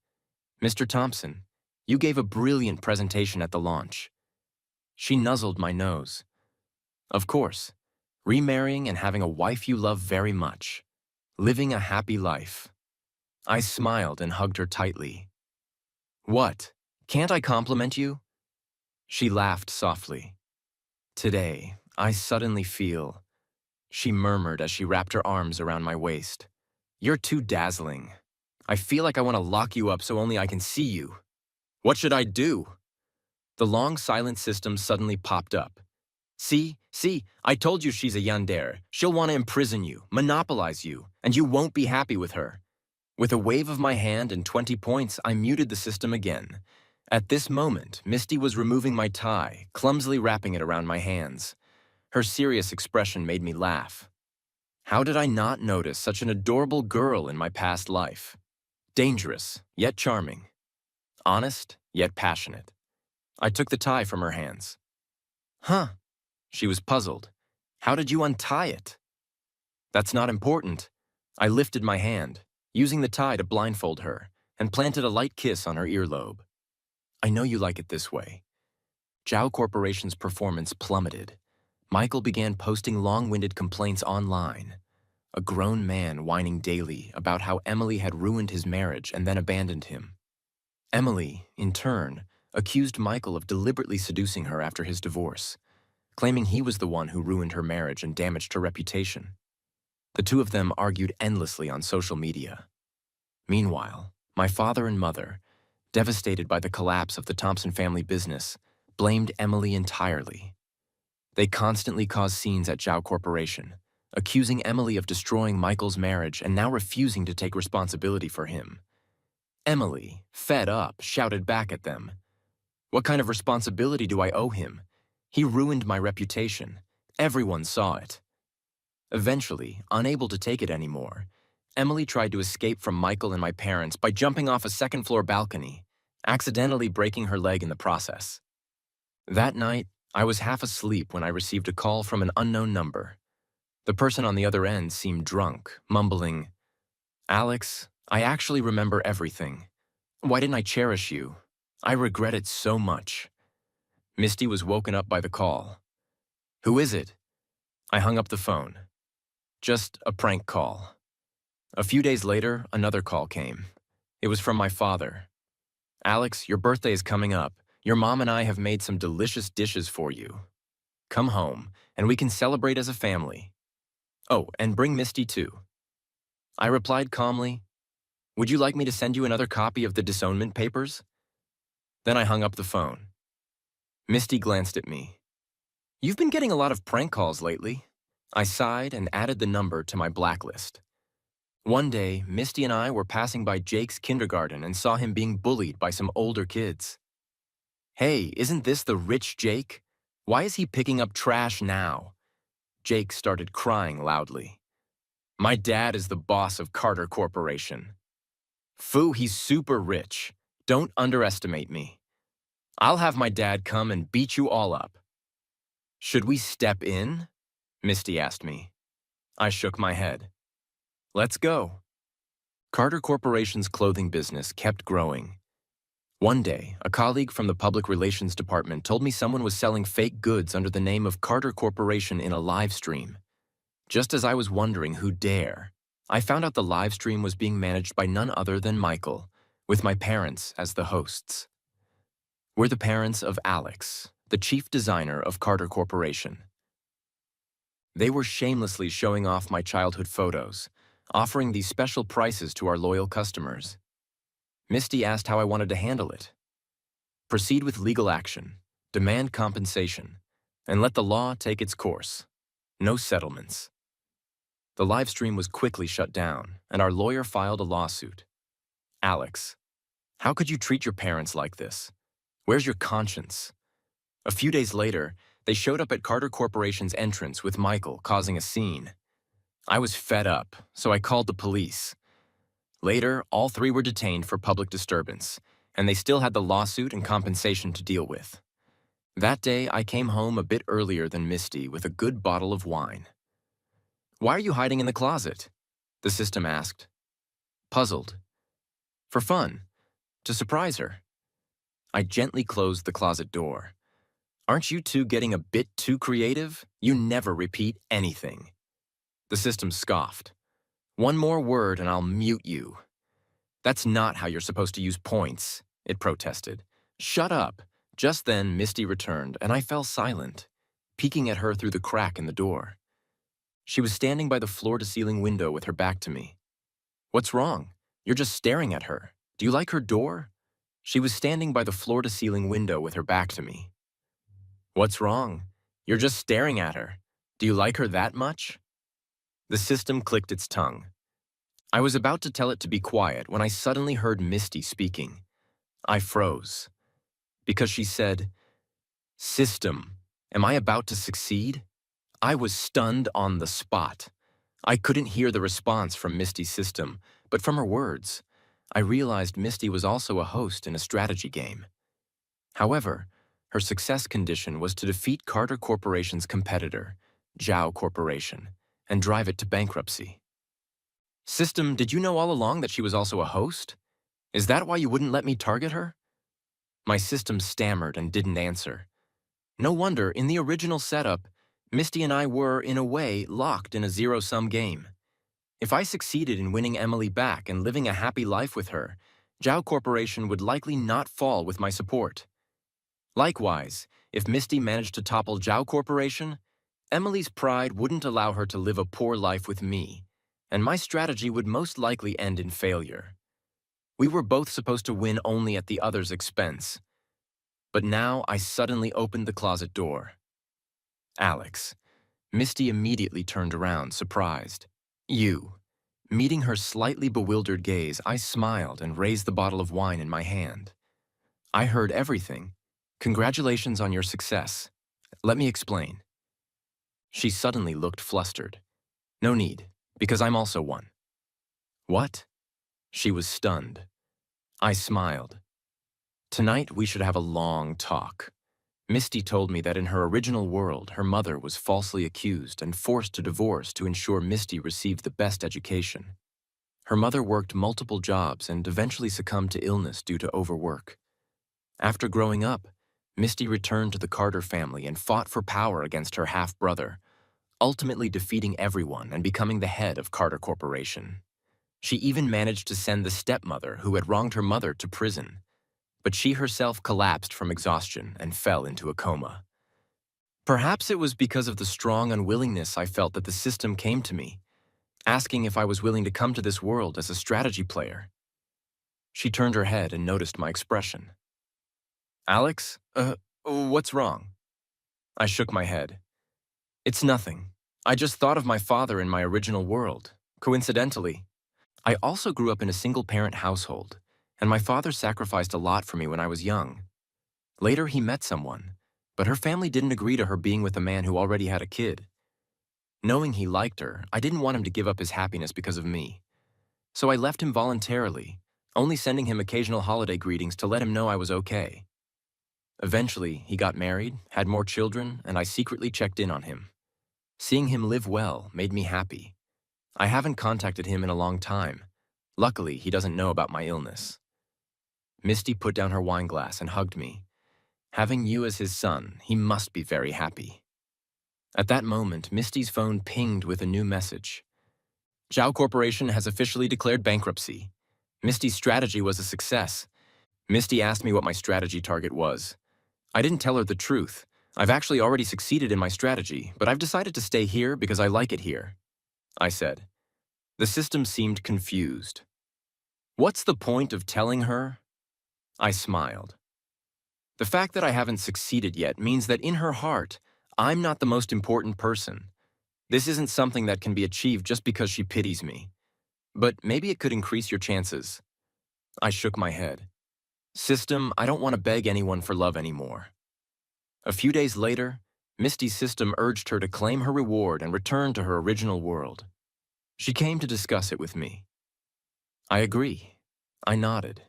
Mr. Thompson, you gave a brilliant presentation at the launch. She nuzzled my nose. Of course, remarrying and having a wife you love very much. Living a happy life. I smiled and hugged her tightly. What? Can't I compliment you? She laughed softly. Today, I suddenly feel, she murmured as she wrapped her arms around my waist. You're too dazzling. I feel like I want to lock you up so only I can see you. What should I do? The long silent system suddenly popped up. See, I told you she's a yandere. She'll want to imprison you, monopolize you, and you won't be happy with her. With a wave of my hand and 20 points, I muted the system again. At this moment, Misty was removing my tie, clumsily wrapping it around my hands. Her serious expression made me laugh. How did I not notice such an adorable girl in my past life? Dangerous, yet charming. Honest, yet passionate. I took the tie from her hands. Huh? She was puzzled. How did you untie it? That's not important. I lifted my hand, using the tie to blindfold her, and planted a light kiss on her earlobe. I know you like it this way. Jow Corporation's performance plummeted. Michael began posting long-winded complaints online. A grown man whining daily about how Emily had ruined his marriage and then abandoned him. Emily, in turn, accused Michael of deliberately seducing her after his divorce, claiming he was the one who ruined her marriage and damaged her reputation. The two of them argued endlessly on social media. Meanwhile, my father and mother, devastated by the collapse of the Thompson family business, blamed Emily entirely. They constantly caused scenes at Jow Corporation, accusing Emily of destroying Michael's marriage and now refusing to take responsibility for him. Emily, fed up, shouted back at them. What kind of responsibility do I owe him? He ruined my reputation. Everyone saw it. Eventually, unable to take it anymore, Emily tried to escape from Michael and my parents by jumping off a second-floor balcony, accidentally breaking her leg in the process. That night, I was half asleep when I received a call from an unknown number. The person on the other end seemed drunk, mumbling, "Alex, I actually remember everything. Why didn't I cherish you? I regret it so much." Misty was woken up by the call. "Who is it?" I hung up the phone. Just a prank call. A few days later, another call came. It was from my father. "Alex, your birthday is coming up. Your mom and I have made some delicious dishes for you. Come home, and we can celebrate as a family. Oh, and bring Misty too." I replied calmly, "Would you like me to send you another copy of the disownment papers?" Then I hung up the phone. Misty glanced at me. "You've been getting a lot of prank calls lately." I sighed and added the number to my blacklist. One day, Misty and I were passing by Jake's kindergarten and saw him being bullied by some older kids. "Hey, isn't this the rich Jake? Why is he picking up trash now?" Jake started crying loudly. "My dad is the boss of Carter Corporation." "Foo, he's super rich. Don't underestimate me. I'll have my dad come and beat you all up." "Should we step in?" Misty asked me. I shook my head. "Let's go." Carter Corporation's clothing business kept growing. One day, a colleague from the public relations department told me someone was selling fake goods under the name of Carter Corporation in a live stream. Just as I was wondering who'd dare, I found out the live stream was being managed by none other than Michael, with my parents as the hosts. We're the parents of Alex, the chief designer of Carter Corporation. They were shamelessly showing off my childhood photos, offering these special prices to our loyal customers. Misty asked how I wanted to handle it. Proceed with legal action, demand compensation, and let the law take its course. No settlements. The live stream was quickly shut down, and our lawyer filed a lawsuit. Alex, how could you treat your parents like this? Where's your conscience? A few days later, they showed up at Carter Corporation's entrance with Michael, causing a scene. I was fed up, so I called the police. Later, all three were detained for public disturbance, and they still had the lawsuit and compensation to deal with. That day, I came home a bit earlier than Misty with a good bottle of wine. Why are you hiding in the closet? The system asked. Puzzled. For fun. To surprise her. I gently closed the closet door. Aren't you two getting a bit too creative? You never repeat anything. The system scoffed. One more word and I'll mute you. That's not how you're supposed to use points, it protested. Shut up. Just then, Misty returned, and I fell silent, peeking at her through the crack in the door. She was standing by the floor-to-ceiling window with her back to me. What's wrong? You're just staring at her. Do you like her door? She was standing by the floor-to-ceiling window with her back to me. What's wrong? You're just staring at her. Do you like her that much? The system clicked its tongue. I was about to tell it to be quiet when I suddenly heard Misty speaking. I froze. Because she said, System, am I about to succeed? I was stunned on the spot. I couldn't hear the response from Misty's system, but from her words, I realized Misty was also a host in a strategy game. However, her success condition was to defeat Carter Corporation's competitor, Zhao Corporation, and drive it to bankruptcy. System, did you know all along that she was also a host? Is that why you wouldn't let me target her? My system stammered and didn't answer. No wonder, in the original setup, Misty and I were, in a way, locked in a zero-sum game. If I succeeded in winning Emily back and living a happy life with her, Zhao Corporation would likely not fall with my support. Likewise, if Misty managed to topple Zhao Corporation, Emily's pride wouldn't allow her to live a poor life with me, and my strategy would most likely end in failure. We were both supposed to win only at the other's expense. But now I suddenly opened the closet door. Alex. Misty immediately turned around, surprised. You. Meeting her slightly bewildered gaze, I smiled and raised the bottle of wine in my hand. I heard everything. Congratulations on your success. Let me explain. She suddenly looked flustered. No need, because I'm also one. What? She was stunned. I smiled. Tonight we should have a long talk. Misty told me that in her original world, her mother was falsely accused and forced to divorce to ensure Misty received the best education. Her mother worked multiple jobs and eventually succumbed to illness due to overwork. After growing up, Misty returned to the Carter family and fought for power against her half-brother, ultimately defeating everyone and becoming the head of Carter Corporation. She even managed to send the stepmother who had wronged her mother to prison, but she herself collapsed from exhaustion and fell into a coma. Perhaps it was because of the strong unwillingness I felt that the system came to me, asking if I was willing to come to this world as a strategy player. She turned her head and noticed my expression. Alex, what's wrong? I shook my head. It's nothing. I just thought of my father in my original world. Coincidentally, I also grew up in a single-parent household, and my father sacrificed a lot for me when I was young. Later, he met someone, but her family didn't agree to her being with a man who already had a kid. Knowing he liked her, I didn't want him to give up his happiness because of me. So I left him voluntarily, only sending him occasional holiday greetings to let him know I was okay. Eventually, he got married, had more children, and I secretly checked in on him. Seeing him live well made me happy. I haven't contacted him in a long time. Luckily, he doesn't know about my illness. Misty put down her wine glass and hugged me. Having you as his son, he must be very happy. At that moment, Misty's phone pinged with a new message. Zhao Corporation has officially declared bankruptcy. Misty's strategy was a success. Misty asked me what my strategy target was. I didn't tell her the truth. I've actually already succeeded in my strategy, but I've decided to stay here because I like it here, I said. The system seemed confused. What's the point of telling her? I smiled. The fact that I haven't succeeded yet means that in her heart, I'm not the most important person. This isn't something that can be achieved just because she pities me. But maybe it could increase your chances. I shook my head. System, I don't want to beg anyone for love anymore. A few days later, Misty's system urged her to claim her reward and return to her original world. She came to discuss it with me. I agree. I nodded.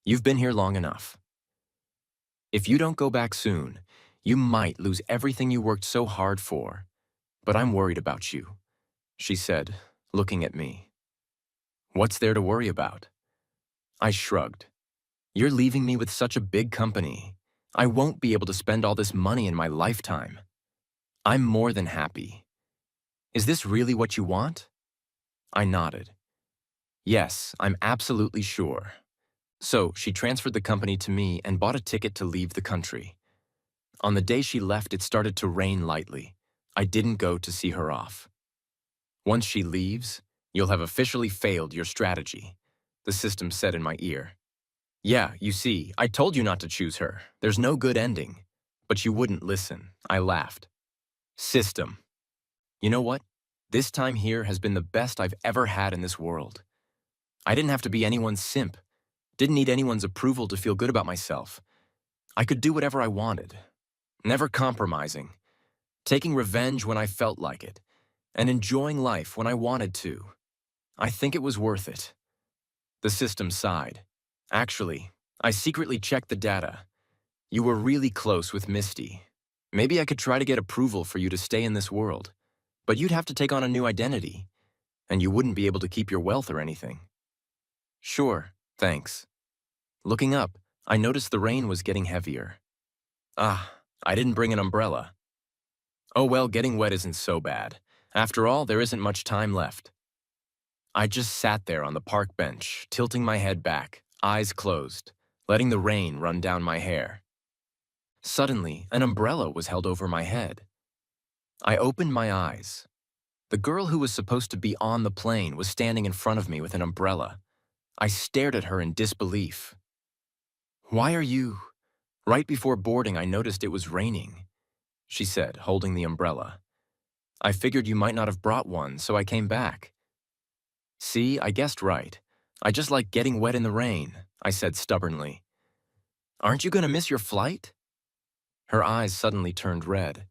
You've been here long enough. If you don't go back soon, you might lose everything you worked so hard for. But I'm worried about you, she said, looking at me. What's there to worry about? I shrugged. You're leaving me with such a big company. I won't be able to spend all this money in my lifetime. I'm more than happy. Is this really what you want? I nodded. Yes, I'm absolutely sure. So she transferred the company to me and bought a ticket to leave the country. On the day she left, it started to rain lightly. I didn't go to see her off. Once she leaves, you'll have officially failed your strategy, the system said in my ear. Yeah, you see, I told you not to choose her. There's no good ending. But you wouldn't listen. I laughed. System. You know what? This time here has been the best I've ever had in this world. I didn't have to be anyone's simp. Didn't need anyone's approval to feel good about myself. I could do whatever I wanted. Never compromising. Taking revenge when I felt like it. And enjoying life when I wanted to. I think it was worth it. The system sighed. Actually, I secretly checked the data. You were really close with Misty. Maybe I could try to get approval for you to stay in this world. But you'd have to take on a new identity. And you wouldn't be able to keep your wealth or anything. Sure, thanks. Looking up, I noticed the rain was getting heavier. Ah, I didn't bring an umbrella. Oh well, getting wet isn't so bad. After all, there isn't much time left. I just sat there on the park bench, tilting my head back, eyes closed, letting the rain run down my hair. Suddenly, an umbrella was held over my head. I opened my eyes. The girl who was supposed to be on the plane was standing in front of me with an umbrella. I stared at her in disbelief. Why are you? Right before boarding, I noticed it was raining, she said, holding the umbrella. I figured you might not have brought one, so I came back. See, I guessed right. I just like getting wet in the rain, I said stubbornly. Aren't you going to miss your flight? Her eyes suddenly turned red.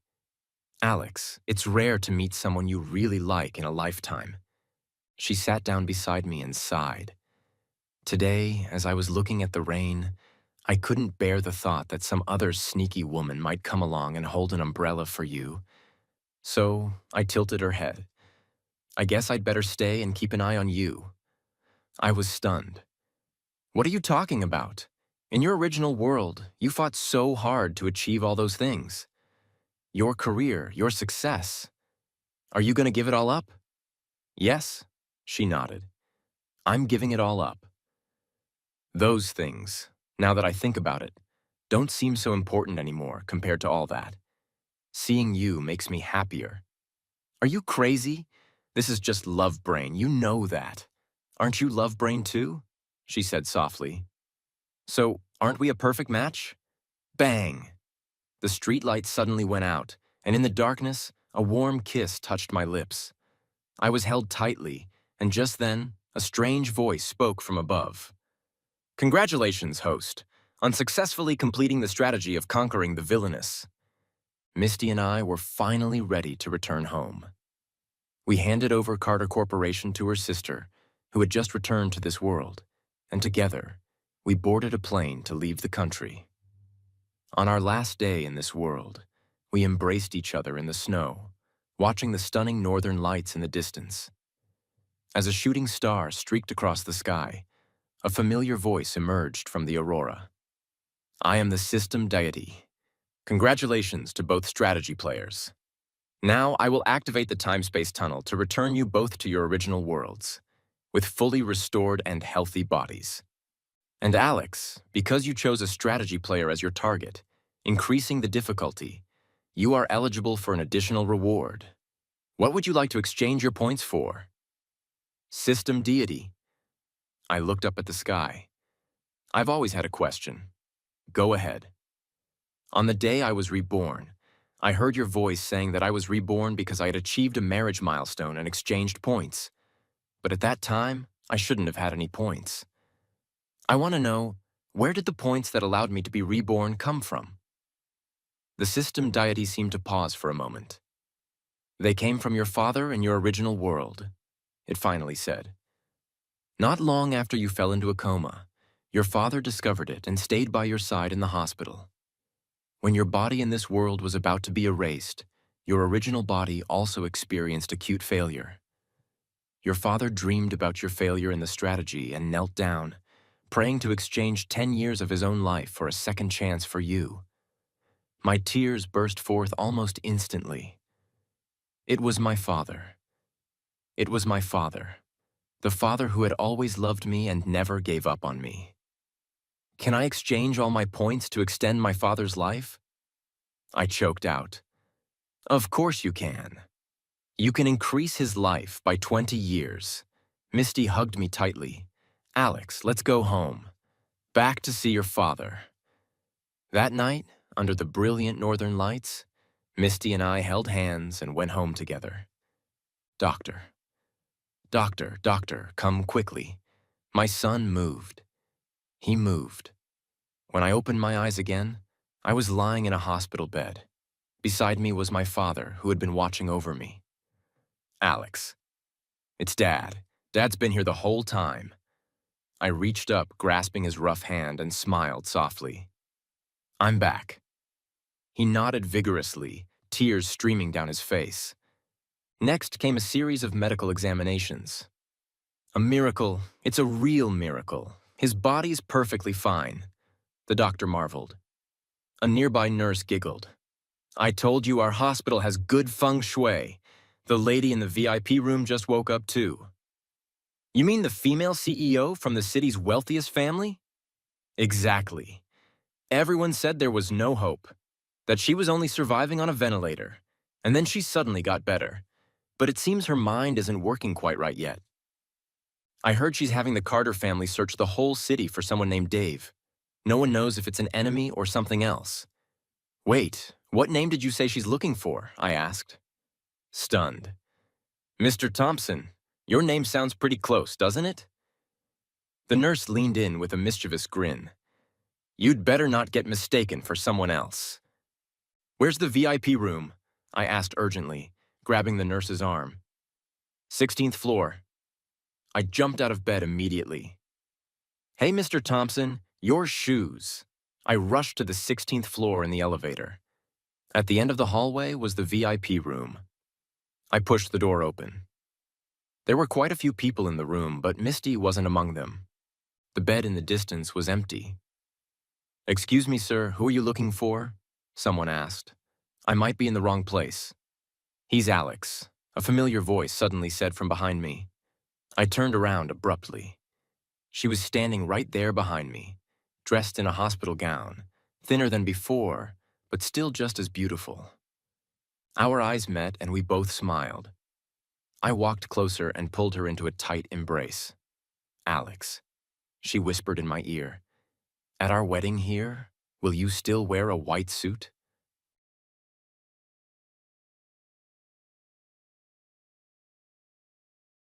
Alex, it's rare to meet someone you really like in a lifetime. She sat down beside me and sighed. Today, as I was looking at the rain, I couldn't bear the thought that some other sneaky woman might come along and hold an umbrella for you. So I tilted her head. I guess I'd better stay and keep an eye on you. I was stunned. What are you talking about? In your original world, you fought so hard to achieve all those things. Your career, your success. Are you going to give it all up? Yes, she nodded. I'm giving it all up. Those things, now that I think about it, don't seem so important anymore compared to all that. Seeing you makes me happier. Are you crazy? This is just love brain, you know that. Aren't you love brain too? She said softly. So, aren't we a perfect match? Bang! The streetlight suddenly went out, and in the darkness, a warm kiss touched my lips. I was held tightly, and just then, a strange voice spoke from above. Congratulations, host, on successfully completing the strategy of conquering the Villainess. Misty and I were finally ready to return home. We handed over Carter Corporation to her sister, who had just returned to this world, and together, we boarded a plane to leave the country. On our last day in this world, we embraced each other in the snow, watching the stunning northern lights in the distance. As a shooting star streaked across the sky, a familiar voice emerged from the aurora. I am the system deity. Congratulations to both strategy players. Now I will activate the time-space tunnel to return you both to your original worlds, with fully restored and healthy bodies. And Alex, because you chose a strategy player as your target, increasing the difficulty, you are eligible for an additional reward. What would you like to exchange your points for? System deity. I looked up at the sky. I've always had a question. Go ahead. On the day I was reborn, I heard your voice saying that I was reborn because I had achieved a marriage milestone and exchanged points. But at that time, I shouldn't have had any points. I want to know, where did the points that allowed me to be reborn come from? The system deity seemed to pause for a moment. They came from your father in your original world, it finally said. Not long after you fell into a coma, your father discovered it and stayed by your side in the hospital. When your body in this world was about to be erased, your original body also experienced acute failure. Your father dreamed about your failure in the strategy and knelt down, praying to exchange 10 years of his own life for a second chance for you. My tears burst forth almost instantly. It was my father. It was my father, the father who had always loved me and never gave up on me. Can I exchange all my points to extend my father's life? I choked out. Of course you can. You can increase his life by 20 years. Misty hugged me tightly. Alex, let's go home. Back to see your father. That night, under the brilliant northern lights, Misty and I held hands and went home together. Doctor. Doctor, doctor, come quickly. My son moved. He moved. When I opened my eyes again, I was lying in a hospital bed. Beside me was my father, who had been watching over me. Alex. It's Dad. Dad's been here the whole time. I reached up, grasping his rough hand, and smiled softly. I'm back. He nodded vigorously, tears streaming down his face. Next came a series of medical examinations. A miracle. It's a real miracle. His body's perfectly fine, the doctor marveled. A nearby nurse giggled. I told you our hospital has good feng shui. The lady in the VIP room just woke up too. You mean the female CEO from the city's wealthiest family? Exactly. Everyone said there was no hope, that she was only surviving on a ventilator, and then she suddenly got better. But it seems her mind isn't working quite right yet. I heard she's having the Carter family search the whole city for someone named Dave. No one knows if it's an enemy or something else. Wait, what name did you say she's looking for? I asked. Stunned. Mr. Thompson, your name sounds pretty close, doesn't it? The nurse leaned in with a mischievous grin. You'd better not get mistaken for someone else. Where's the VIP room? I asked urgently, grabbing the nurse's arm. 16th floor. I jumped out of bed immediately. Hey, Mr. Thompson, your shoes. I rushed to the 16th floor in the elevator. At the end of the hallway was the VIP room. I pushed the door open. There were quite a few people in the room, but Misty wasn't among them. The bed in the distance was empty. Excuse me, sir, who are you looking for? Someone asked. I might be in the wrong place. He's Alex, a familiar voice suddenly said from behind me. I turned around abruptly. She was standing right there behind me, dressed in a hospital gown, thinner than before, but still just as beautiful. Our eyes met and we both smiled. I walked closer and pulled her into a tight embrace. Alex, she whispered in my ear, at our wedding here, will you still wear a white suit?